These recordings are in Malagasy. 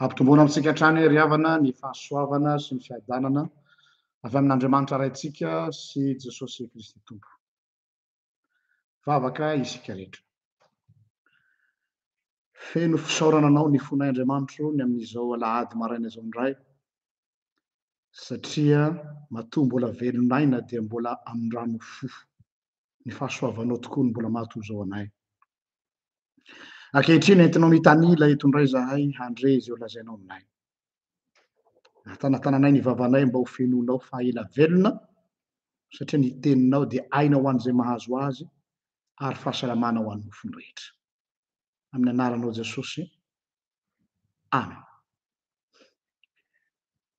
Ampitomboana amintsika hatrany ry havana ny fahasoavana sy ny fiadanana avy amin'Andriamanitra raintsika sy Jesosy Kristy Tompo. Vavaka isika rehetra. Feno fisaorana anao ny fonay Andriamanitro ny amin'izao alahady maraina izao indray, satria matoa mbola velonay na dia mbola amin'ny rano fo ny fahasoavanao tokoa ny mbola mahatoy zao anay. Ankehitriny entinao mitanila eto indray zahay handre izay ho lazainao aminay. Natanatananay ny vavanay mba ho fenonao fahaela velona, satria ny teninao dia aina ho an'izay mahazo azy ary fahasalamana ho an'ny nofony rehetra. Amin'ny anaranao Jesosy. Amen.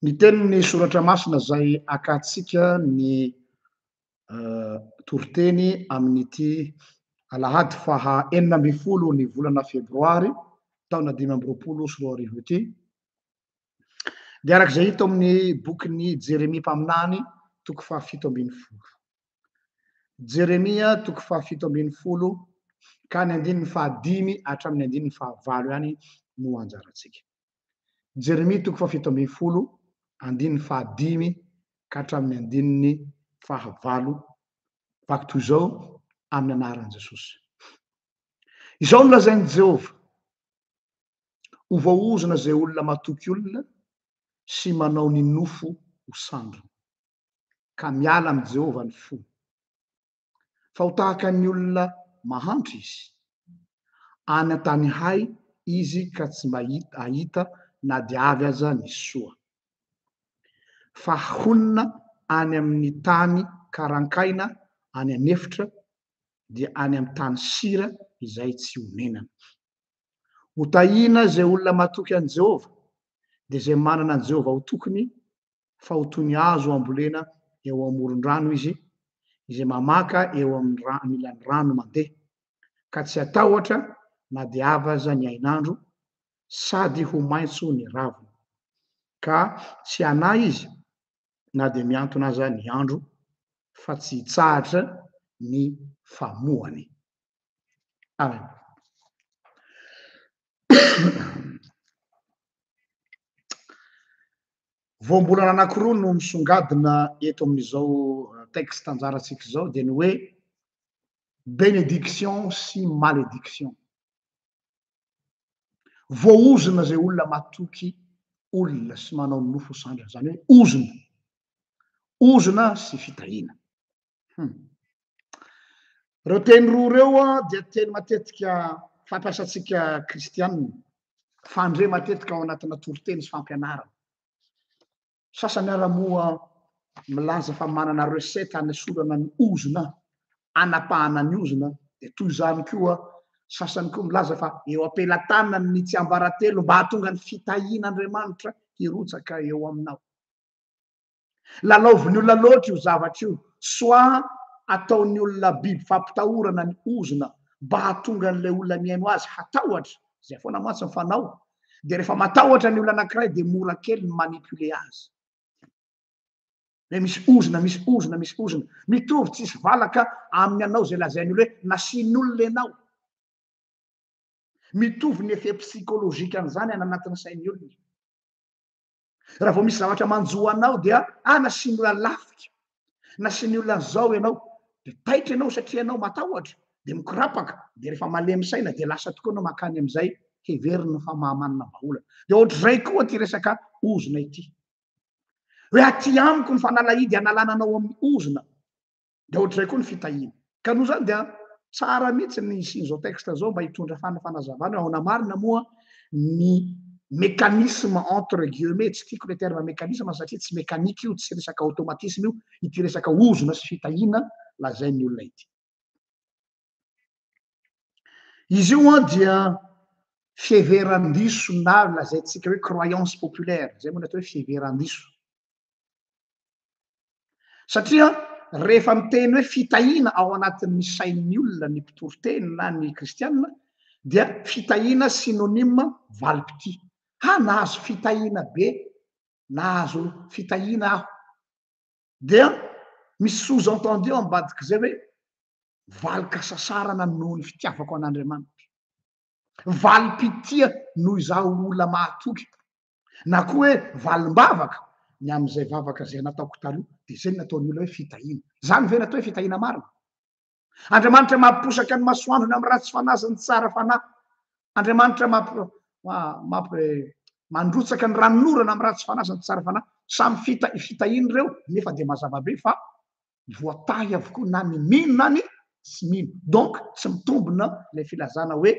Ny tenin'ny soratra masina zay akatsika ny toriteny amin'ity alahady faha 12 ny volana febroary taona 2024 ity. Dia arak'izay hita amin'ny bokin'ny Jeremia mpaminany toko faha 17. Jeremia toko faha 17 ka ny 15 hatramin'ny 15 ihany no anjaratsika. Jeremia toko faha 17 15 ka hatramin'ny 15 vaky toy izao amin'ny anaran'i Jesosy. Izao no lazain'i Jehova: ho voaozona zay olona matoky olona sy manao ny nofo ho sandro, ka miala am'i Jehova ny fo. Fa ho tahaka ny olona mahantra izy, any an-tany hay izy ka tsy ahita na dia avy aza ny soa. Fa honina any amin'ny tany karankaina, any anefitra, dia any amin'ny tany sira izay tsy honenana. Ho tahina zay olona matoky an' Jehova, dia zay manana an' Jehova ho tokony, fa ho toy ny azo ambolena eo amoron-drano izy, izay mamaka eo amin'ny ilan'ny rano mandeha, ka tsy atahotra na dia avy aza ny ainandro, sady ho maitso ny raviny, ka tsy hanay izy na dia miantona aza ny andro, fa tsy hitsahatra ny famohany. Amen. Voambolana anankiroa no misongadina eto amin'izao texte anjaratsika izao, dia ny hoe bénédiction sy malédiction. Voaozona zay olona matoky olona sy manao ny nofo sandra, zany hoe ozona. Ozona sy fitahina. Reo teny roa reo dia teny matetika fampiasantsika kristianina, fandre matetika ao anatina toriteny sy fampianarana. Sasany ara moa milaza fa manana recette hanesorana ny ozona, anapahana ny ozona, dia toy izany koa sasany koa milaza fa eo ampelantanany ny tsiambaratelo mba hahatonga ny fitahian'Andriamanitra hirotsaka eo aminao. Lalaovin'ny olona loatra io zavatra io, soit ataon'ny olona biby fampitahorana ny ozona mba hahatonga an'ilay olona miaino azy hatahotra, zay foana mantsy ny fanao, dia rehefa matahotra ny olona anankiray dia mora kely ny manipule azy. Misy ozona, misy ozona, misy ozona. Mitovy tsisy valaka amin'ny anao zay lazainy hoe nasian'olona ianao. Mitovy ny effet psychologique an'izany any anatin'ny sain'ny olona. Raha vao misy zavatra manjo anao dia nasian'ny olona lafika, nasian'ny olona zao ianao, dia taitra ianao satria ianao matahotra, dia mikorapaka, dia rehefa malemy saina dia lasa tokoa ianao mankany amin'izay heverina fa mahamanina vahaolana. Dia ohatr'izay koa ty resaka ozona ity. Hoe aty amiko ny fanalahidy analana anao amin'ny ozona, dia ohatr'izay koa ny fitahiana. Ka noho zany dia tsara mihitsy ny isian'izao texte zao mba hitondra fanazavana. Ao marina moa ny mécanisme entre guillemets, tsy tiako le terme mécanisme satria tsy mécanique io, tsy resaka automatisme io, ity resaka ozona sy fitahiana lazain'ny olona ity. Izy io dia fieveran-diso na lazaintsika hoe croyance populaire, zay moa ny atao hoe fieveran-diso. Satria rehefa miteny hoe fitahiana ao anatin'ny sain'ny olona ny mpitoriteny na ny kristianina, dia fitahiana synonyme valim-pity. Nahazo fitahiana be, nahazo fitahiana aho. Dia misy sous-entendu ao ambadik'izay hoe valika sasarana noho ny fitiavako an'Andriamanitra. Valim-pitia noho izaho olona mahatoky na koa hoe valim-bavaka ny am'izay vavaka zay nataoko taloha de zay nataony olona hoe fitahina zany ve natao hoe fitahina marina andriamanitra mampiposaka ny masoandrony amy ratsy fanazany tsara fanahy andriamanitra mandrotsaka ny ranonorana amy ratsy fanazany tsara fanahy samy fitahiny reo nefa de mazava be fa voatahy avokoa na ny mino na ny tsy mino donc tsy mitombona le filazana hoe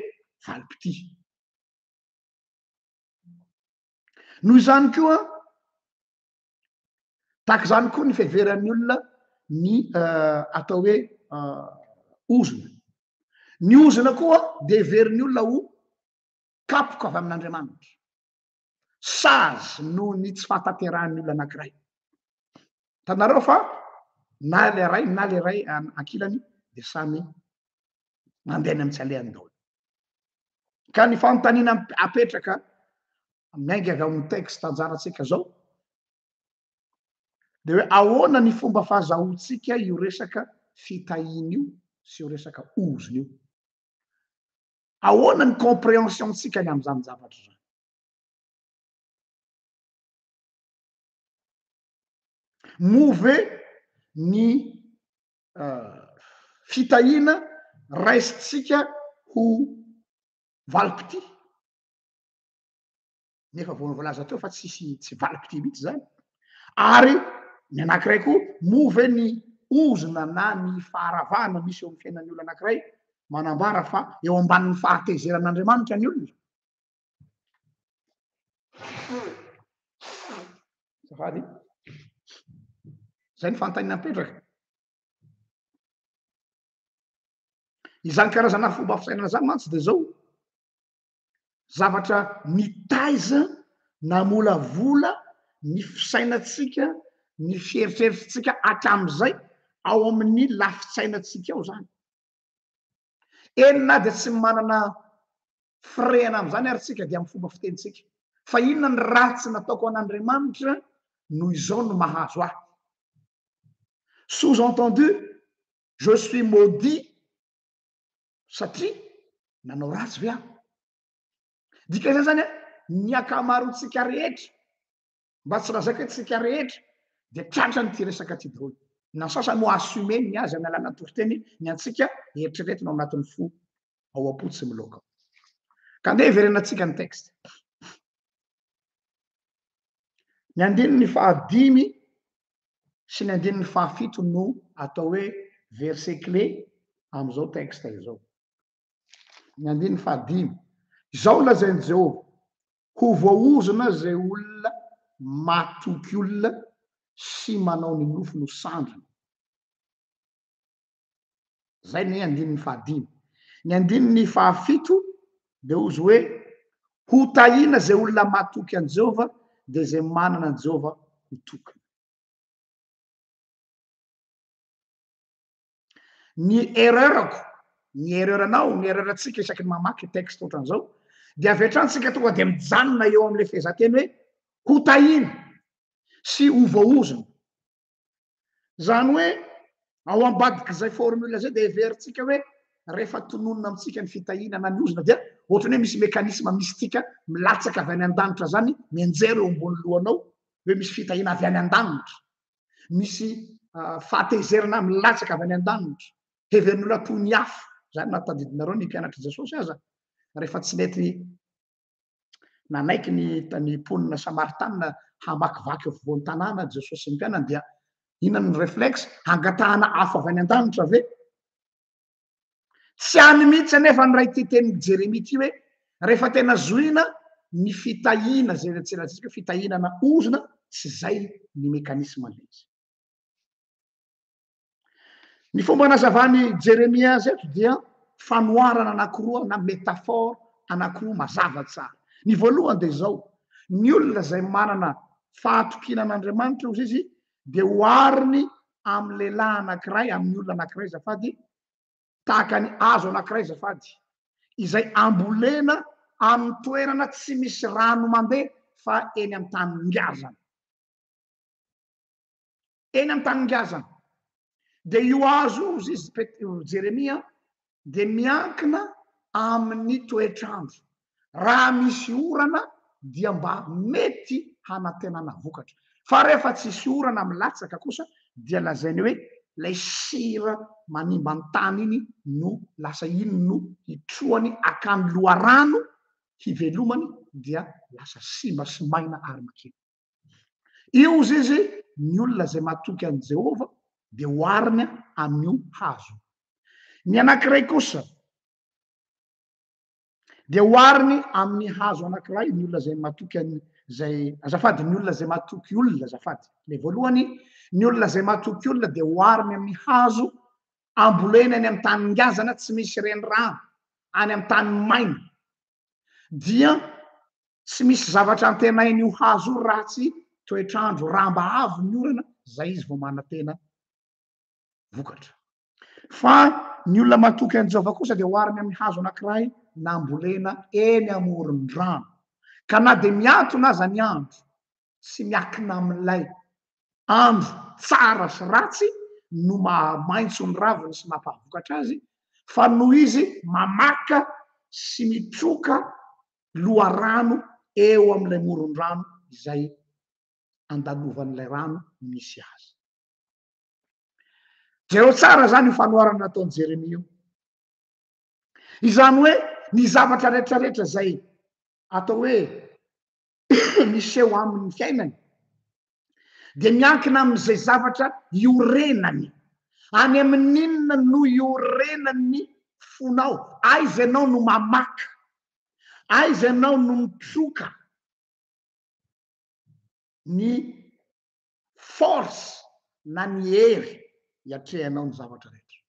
valipity noho izany koa tahaky zany koa ny fiheveran'ny olona ny atao hoe ozona ny ozona koa de heverin'ny olona ho kapoka avy amin'andriamanitra sazy noho ny tsy fahatanterahany olona anankiray tanareo fa na le ray ankilany de samy mandehany amy tsy alehany daholo ka ny fanontaniana apetraka miainga avy amin'ny texte anjaratsika zao de hoe ahoana ny fomba fahazahotsika io resaka fitahiny io sy io resaka ozona io ahoana ny compréhensiontsika ny am'zany zavatra zany move ny fitahina raisitsika ho valipity nefa voalaza teo fa tsy valipity mihitsy zany ary ny anankiray koa move ny ozona na ny faharavana misy eo amy fiainan'ny olo anankiray manambara fa eo ambanin'ny fahatezeran'andriamanitra ny olona safady zay ny fanontaniana mipetraka izany karazana fomba fisainana zany mantsy de zao zavatra mitaiza namolavola ny fisainatsika ny fieritreritrytsika hatram'izay ao amin'ny lafitsainatsika ao zany enina de tsy manana firehana am'izany ary tsika de amy fomba fitenitsika fa inona ny ratsy nataoko an'andriamanitra noho izao no mahazo ahy sous-entendu je suis maudit satria nanao ratsy ve aho dikazay zany ny akamaroantsika rehetra mba tsy raha zaka hoe tsika rehetra de tratrany ty resaka ty daholo na sasany mo assume ny azy amy alana toriteny ny antsika eritreretina ao anatin'ny fo ao am-potsy miloka ka ndeha iverenatsika ny texte ny andininy fahadimy sy ny andininy fahafito no atao hoe verset clé am'izao texte izao ny andininy fahadimy izao lazainy Jehova ho voaozona zay olona matoky olona sy manao ny nofo no sandriny zay ny andininy fahadimy ny andininy fahafito de ozy hoe ho tahina zay olona matoky an Jehova de zay manana an Jehova ho tokony ny erreur-ako ny erreur-anao ny erreur-atsika isaky ny mamaky texte ohatran'izao de avy hatrany tonga de mijanona eo am'le fehezanteny hoe ho tahina sy ho voaozona zany hoe ao ambadiky zay formule zay de heveritsika hoe rehefa tononona amitsika ny fitahina na ny ozona dia ohatrany hoe misy mécanisme mystika milatsaka avy any an-danitra zany mianjera eo ambony lohanao hoe misy fitahina avy any an-danitra misy fahatezerana milatsaka avy any an-danitra heverin'olona toy ny afo zany natadidinareo ny mpianatry Jesosy aza rehefa tsy mety nanaiky ny mponina samaritana hamakivaky eo afovoan'ny tanàna Jesosy ny mpianany dia inona ny réflexe hangatahana afo avy any an-danitra ve tsy any mihitsy anefa ny ray tetenin'ny Jeremia ty hoe rehefa tena zoina ny fitahina zay tsiratsika fitahinana ozona tsy zay ny mécanisme lezy ny fomba nazavany Jeremia azy eto dia fanoarana anakiroa na métaphore anakiroa mazava tsara ny voalohany de zao ny olona zay manana fahatokinan'Andriamanitra ozy izy de hoariny amy lehilahy anankiray amin'ny olona anankiray zafady tahaka ny azo anankiray zafady izay ambolena amy toerana tsy misy rano mandeha fa eny amy tany ngazana eny amy tany ngazana de io azo ozy izy Jeremia de miankina amin'ny toetrandro raha misy orana dia mba mety hanantenana vokatra. Fa rehefa tsisy orana milatsaka kosa dia lazainy hoe lay sira manimba ny tany iny no lasa iny no hitroany akany loharano hivelomany dia lasa simba sy maina ary makeny. Io izy ny olona zay matoky an' Jehova dia hoariny amin'io hazo. Ny anankiray kosa dia hoariny amin'ny hazo anankiray ny olona zay matoky zay azafady ny olona zay matoky olona azafady. Le voalohany ny olona zay matoky olona dia hoariny amin'ny hazo ambolena any amin'ny tany ngazana tsy misy renirano any amin'ny tany maina dia tsy misy zavatra antenainy io hazo io raha tsy toetrandro ramba avo ny orana zay izy vao manantena vokatra. Fa ny olona matoky an' Jehova kosa dia hoariny amin'ny hazo anankiray nambolena eny amoron-drano ka na dia miantona aza ny andro sy miakina amin'ilay andro tsara sy ratsy no mahamaitso ny raviny sy mampavokatra azy fa noho izy mamaka sy mitroka loharano eo amin'ilay moron-drano izay andalovan'ilay rano misy azy. Jereo tsara zany io fanoharana nataon'i Jeremia io. Izany hoe ny zavatra rehetrarehetra zay atao hoe miseho amin'ny fiainany dia miankina amin'izay zavatra iorenany. Any amin'inona no iorenany fonao? Aiza ianao no mamaka? Aiza ianao no mitroka ny force na ny hery hiatrehanao ny zavatra rehetra?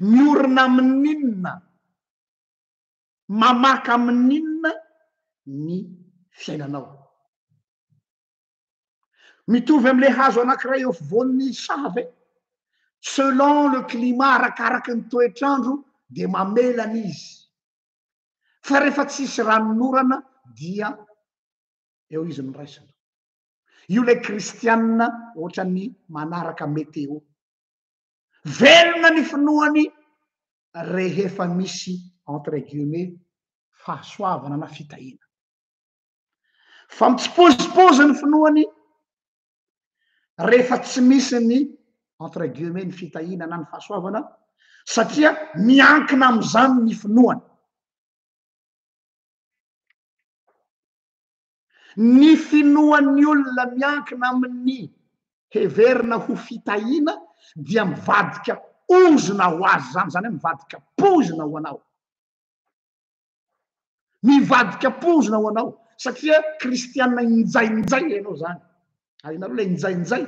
Miorina amin'inona? Mamaka amin'inona ny fiainanao? Mitovy amin'ilay hazo anankiray eo afovoan'ny savy selon le climat arakaraky ny toetrandro dia mamelana izy. Fa rehefa tsisy ranonorana dia eo izy no raisina. Io lay kristianina ohatran'ny manaraka meteo. Velona ny finoany rehefa misy entre guillemets fahasoavana na fitahina. Fa mitsipozipozy ny finoany rehefa tsy misy ny entre guillemets ny fitahina na ny fahasoavana satria miankina amin'izany ny finoany. Ny finoan'ny olona miankina amin'ny heverina ho fitahina dia mivadika ozona ho azy zany hoe mivadika pozina ho anao. Mivadika pozina ho anao satria kristianina injainjay ianao zany. Hainareo ilay injainjay.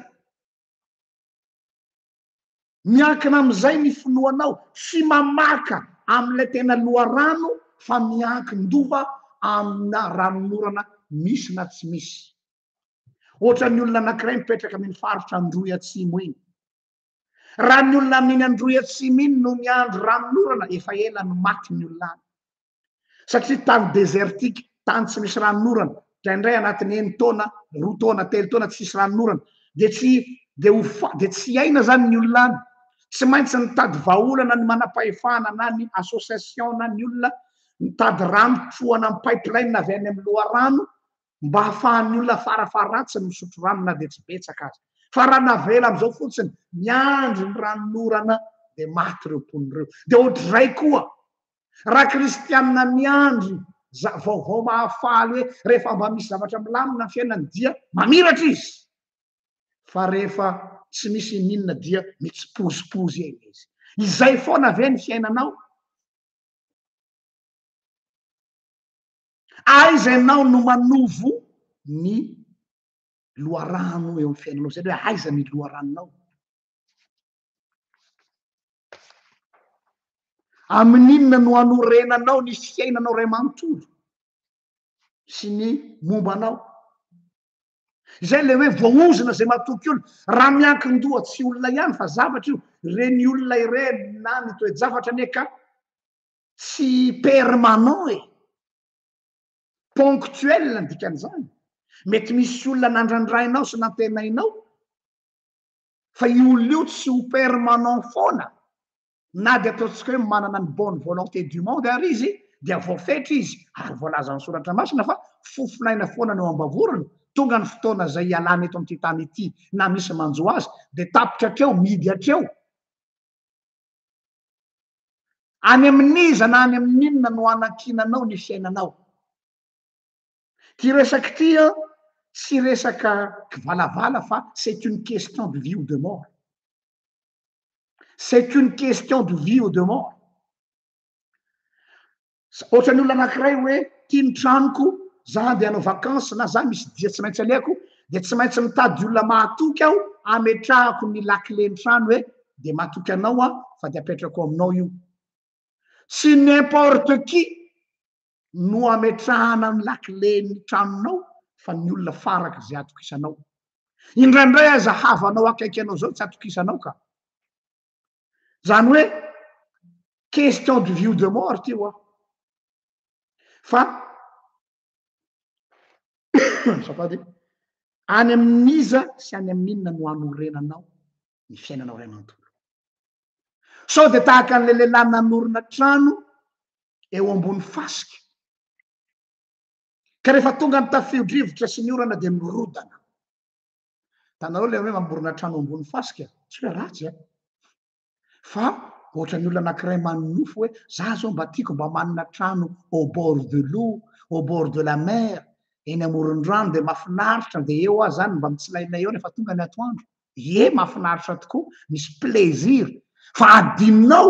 Miankina amin'izay ny finoanao sy mamaka amin'ilay tena loharano fa miankin-dova amina ranonorana misy na tsy misy. Ohatran'ny olona anankiray mipetraka amin'ny faritra Androy Atsimo iny. Raha ny olona amin'iny Androy Atsimo iny no miandro ranonorana efa ela no maty ny olona any. Satria tany dezertika, tany tsy misy ranonorana, indraindray anatin'ny 9 taona, 2 taona, 3 taona tsy misy ranonorana dia tsy aina zany ny olona any. Tsy maintsy mitady vahaolana ny manam-pahefana na ny association na ny olona mitady rano troana amin'ny pipeline avy any amin'ny loharano mba hahafahan'ny olona farafaratsy ny misotro rano na dia tsy betsaka azy. Fa raha navela amin'izao fotsiny miandro ny ranonorana dia maty ireo mponina ireo. Dia ohatr'izay koa raha kristianina miandry vaovao mahafaly hoe rehefa mba misy zavatra milamina ny fiainany dia mamiratra izy. Fa rehefa tsy misy ninona dia mitsipozipozy eny izy. Izay foana ve ny fiainanao? Aiza ianao no manovo ny loharano eo amin'ny fiainanao? Zay hoe aiza ny loharanonao? Amin'inona no hanorenanao ny fiainanao ray manontolo sy ny mombanao? Zay le hoe voaozona zay matoky olona. Raha miankin-doha tsy olona ihany fa zavatra io, reny olona ireny na ny toe-javatra anie ka tsy permanent e. Ponctuel ny dikan'izany. Mety misy olona nandrandrainao sy nantenainao fa io olona io tsy ho permanent foana. Na dia ataontsika hoe manana ny bonne volonté du monde ary izy dia voafetra izy ary voalaza ny soratra masina fa fofinaina foana no ambavorona tonga ny fotoana zay ialana eto am'ty tany ity na misy manjo azy de tapitra atreo midy atreo any amin'iza na any amin'inona no anakinanao ny fiainanao ty resaky ty a tsy resaka kivalavala fa c'est une question de vie ou de mort c'est une question de vie ou de mort ohatrany olona anankiray hoe tia ny tranoko za andeha hanao vakansy na za misy dia tsy maintsy aleako de tsy maintsy mitady olona mahatoky aho ametrahako ny lakile ny trano hoe de mahatoky anao a fa de apetrako aminao io sy n'importe qui no ametrahana ny lakile ny tranonao fa ny olona faraka zay atokisanao indraindray aza havanao akaiky anao zao tsy atokisanao ka zany hoe question de vie ou de mort ty oa fa sapady any amin'iza sy any amin'inona no anorenanao ny fiainanao ray amanontolo sao de tahaka an'le lehilahy nanorina trano eo ambony fasiky ka rehefa tonga ny tafio-drivotra sy ny orana de mirodana tanareo le hoe mamorona trano ambony fasika tsy hoe ratsy a fa ohatra ny olona anankiray manonofo hoe za zao mba tiako mba manana trano au bord de l'eau au bord de la mer eny amoron-drano de mahafinaritra de eo a zany mba mitsilailay eo rehefa tonga ny atoandro e mahafinaritra tokoa misy plaisir fa adinao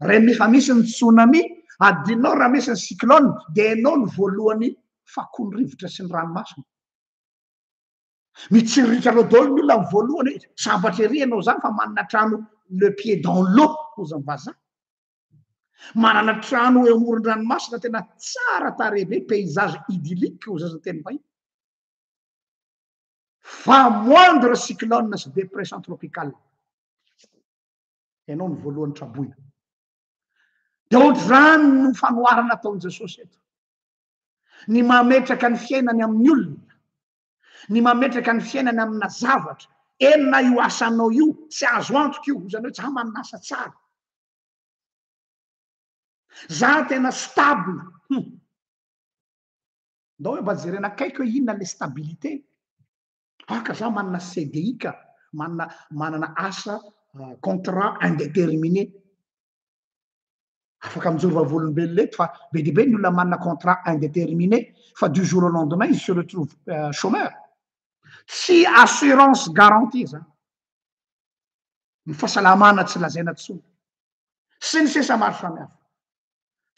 rehefa misy ny tsunami adinao raha misy ny cyclone de enao ny voalohany fakony rivotra sy ny ranomasina mitsiritritra anao daholo ny olona ny voalohany hoe sambatra ery anao zany fa manana trano le pied dans l'eau ozany vazaha manana trano eo amoron-dranomasina tena tsara tarehibe paysage idyllique ozazany teny vahiny fa moindre cyclone sy dépression tropicale ianao ny voalohany traboina de ohatr'izany no fanoharana ataon'i Jesosy eto ny mametraka ny fiainany amin'ny olona ny mametraka ny fiainany amina zavatra enina io asanao io tsy azo antoka io zany hoe za manana asa tsara za tena stable ndao hoe mba jerena akaiky hoe inona le stabilité aka za manana CDI ka manana asa contrat indéterminé afaka mijoro vavolombelona eto fa be de be ny olona manana contrat indéterminé fa du jour au lendemain il se retrouve chômeur tsy assurance garantie zany ny fahasalamana tsy lazaina tsony sy ny sesa maro samihafa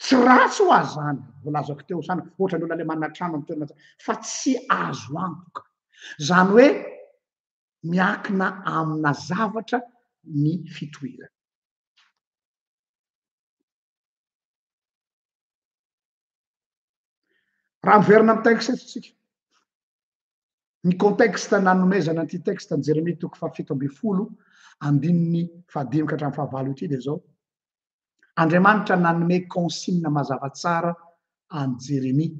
tsy ratsy ho azy zany volazako teo sana ohatra ny olona le manana trano amy toerana fa tsy azo antoka zany hoe miakina amina zavatra ny fitohirana raha miverina amy texte tsika ny contexte nanomezana an'ity texte ny Jeremia toko fahafito amby folo andininy fahadimy ka hatramin'ny fahavalo ity de zao Andriamanitra nanome consigne mazava tsara an Jeremia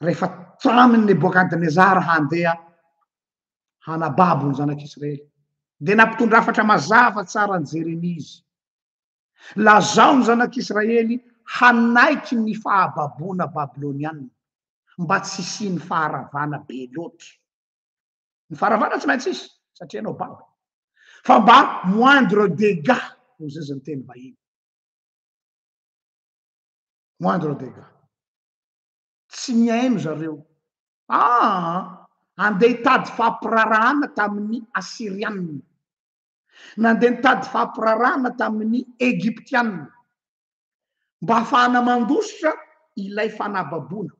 rehefa taminy Nebokadnezara handeha hanababo ny zanak'Israely de nampitondrafatra mazava tsara an Jeremia izy lazao ny zanak'Israely hanaiky ny fahababona babiloniana mba tsy hisiany faharavana be loatra ny faharavana tsy maintsy isy satria anao babo fa mba moindre dégâts ho zay zany teny vahiny moindre dégâts tsy miaino zareo andeha hitady fampirarahana tamin'ny Assyrianina nandeha nitady fampirarahana tamin'ny Egyptianina mba hafahana mandositra ilay fanababona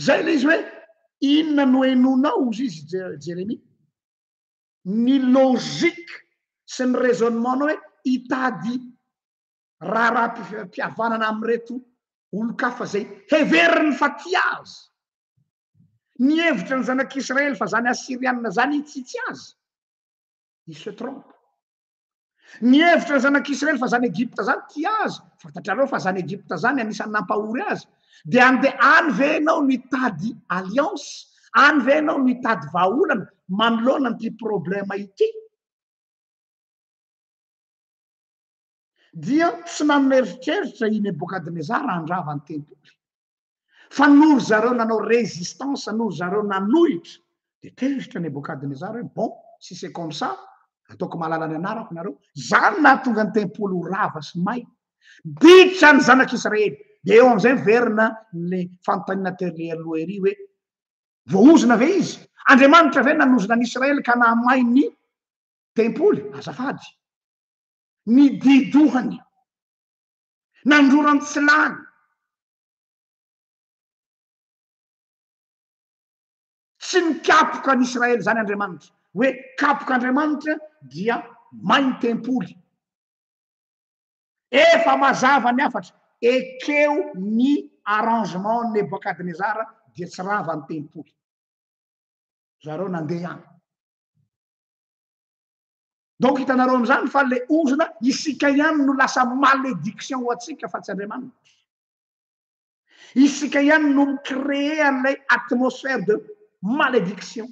zay le izy hoe inona no henonao ozy izy Jeremia ny logike sy ny raisonnement hoe hitady raha-pihavanana amreto olo-kafa zay heveriny fa ty azy ny hevitra ny zanak'Israely fa zany Assyrianina zany itsitsy azy il se trompe ny hevitra ny zanak'Israely fa zany Egypta zany ty azy fantatrareo fa zany Egypta zany anisan'ny nampahory azy de any ve enao mitady alliance any ve enao mitady vahaolana manoloana an'ity problema ity dia tsy nanome eritreritra i Nebokadnezara handrava ny tempoly fa noho zareo nanao résistance noho zareo nanohitra de tezitra Nebokadnezara hoe bon si c'est comme ça ataoko malala ny anarako nareo zany nahatonga ny tempolo rava sy may ditsa ny zanak'Israely de eo am'izay verina le fanontaniana terle aloha ery hoe voaozona ve izy Andriamanitra ve nanozona an'Israely ka nahamay ny tempoly azafady ny didohany nandrorany tsy lany tsy mikapoka an'Israely zany Andriamanitra hoe kapoka Andriamanitra dia may ny tempoly efa mazava ny afatra ekeo ny arrangement Nebokadnezara dia tsy rava ny tempoly zareo nandeha any donc hitanareo am'izany fa le ozona isika ihany no lasa malédiction ho atsika fa tsy Andriamanitra isika ihany no micréer an'ilay atmosphère de malédiction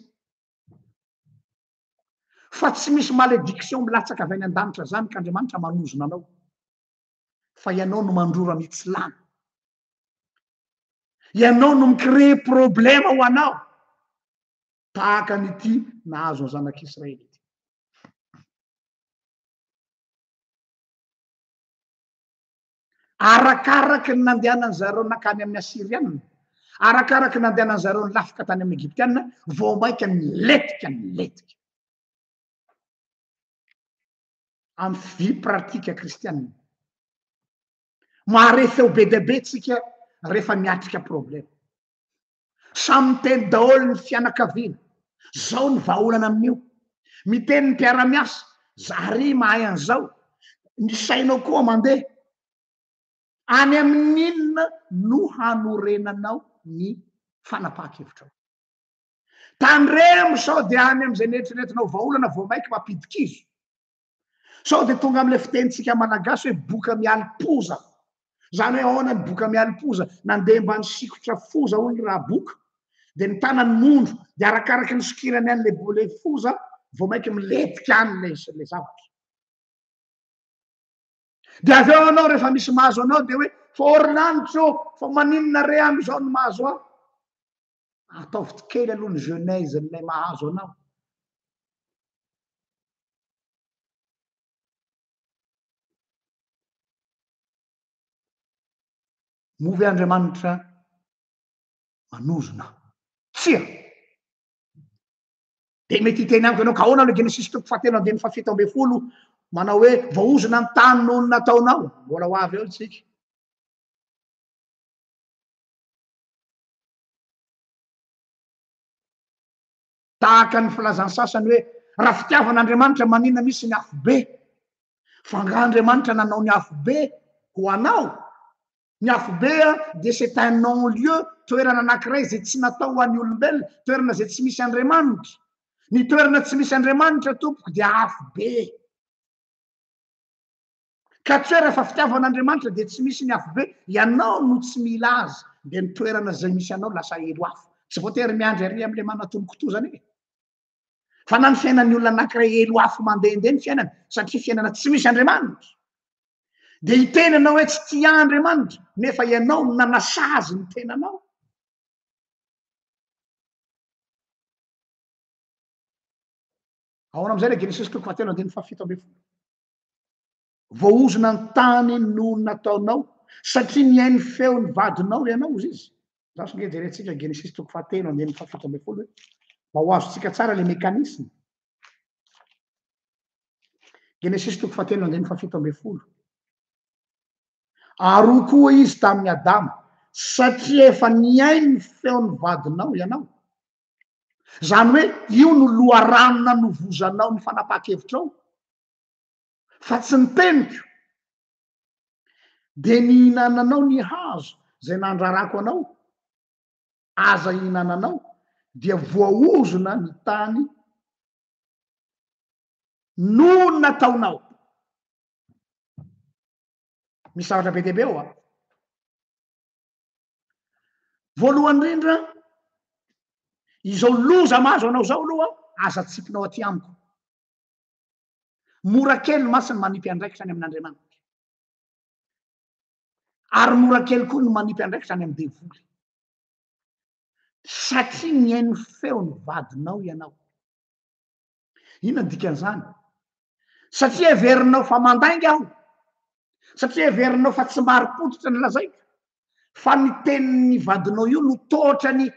fa tsy misy malédiction milatsaka avy any an-danitra zany ka Andriamanitra manozona anao fa ianao no mandrora mitsy lany ianao no micréer problème ho anao tahaka nyty nahazo ny zanak'Israely ity arakaraky ny nandehanany zareo nakany amin'ny Asiriana arakaraky nandehanany zareo nylafika tany amin'ny Egyptiana vao maika niletika amin'ny vie pratique kristianina mahare feo be deabe tsika rehefa miatrika problème samy miteny daholo ny fianakaviana zao ny vahaolana amin'io miteny ny mpiara-miasa zary mahay an'izao ny sainao koa mandeha any amin'inona no hanorenanao ny fanapahan-kevitrao tandremo sao de any am'izay neritreretinao vahaolana vao maiky mampidikizo sao de tonga am'le fitenitsika malagasy hoe boka mialim-poza zany hoe ahoana ny boka mialim-poza nandeha mba ny sikotra foza hono raha boka de ny tanany mondro de arakaraky ny sokirany any le foza vao maiky miletika any le zavatra de avy eo anao rehefa misy mahazo anao de hoe forinanitro fa maninona re am'izao ny mahazo aho ataovy kely aloha ny genèse n'lay mahazo anao movy Andriamanitra manozona tsia de mety hiteny amiko ianao ka ahoana le Genesis toko fahatelo andiny fafito amby folo manao hoe voaozona ny tany noho ny nataonao mbola ho avy eo tsika tahaka ny filazany sasany hoe raha fitiavan'Andriamanitra manina misy ny afo be fa ng'Andriamanitra nanao ny afo be ho anao ny afo be de c'est un non-lieu toerana anankiray zay tsy natao ho an'ny olombelona toerana zay tsy misy Andriamanitra ny toerana tsy misy Andriamanitra tompoko dia afo be ka tsy hoe rehefa fitiavan'Andriamanitra de tsy misy ny afo be ianao no tsy mila azy de ny toerana zay misy anao lasa elo afo tsy voatery miandry ary am'le manatonokoto zany e fa na ny fiainan'ny olona anankiray elo afo mandehandeha ny fiainana satria fiainana tsy misy Andriamanitra de hiteny anao hoe tsy tia Andriamanitra nefa ianao no nanasazy ny tenanao ahoana am'izay le Genesis toko fahatelo andiny fafito amby folo voaozona ny tany no nataonao satria niainy feo ny vadinao ianao izy zaho songe jerentsika Genesis toko fahatelo andiny fafito amby folo hoe mba ho azotsika tsara le mécanisme Genesis toko fahatelo andiny fafito amby folo aro koa izy tamin'ny Adama satria efa niainy ny feo ny vadinao ianao zany hoe io no loharanona novozanao ny fanapahan-kevitrao fa tsy niteniko de ny ihinananao ny hazo zay nandrarako anao aza ihinananao dia voaozona ny tany no nataonao misy zavatra be deabe eo voalohany indrindra izao loza mahazo anao zao aloha aza tsipinao aty amiko mora kely masiny manipy andraikitra any amin'Andriamanitra ary mora kely koa no manipy andraikitra any amin'ny devoly satria mihaino feony vadinao ianao. Inona ny dikan'izany? Satria everinao fa mandainga aho, satria everinao fa tsy mari-potitra ny lazaiko, fa ny tenin'ny vadinao io no totrany il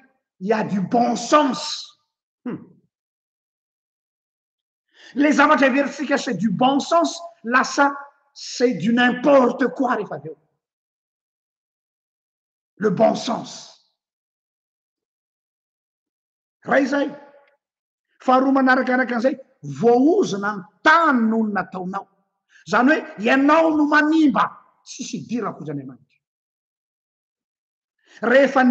y a du bon sens. Le zavatra everitsika c'est du bon sens, lasa c'est du n'importe quoi rehefa avy eo. Le bon sens. Ray zay. Faharoa manarakaraka an'izay, voaozona ny tany noho ny nataonao. Zany hoe ianao no manimba, tsisy idirako hozy Andriamanitra. Rehefa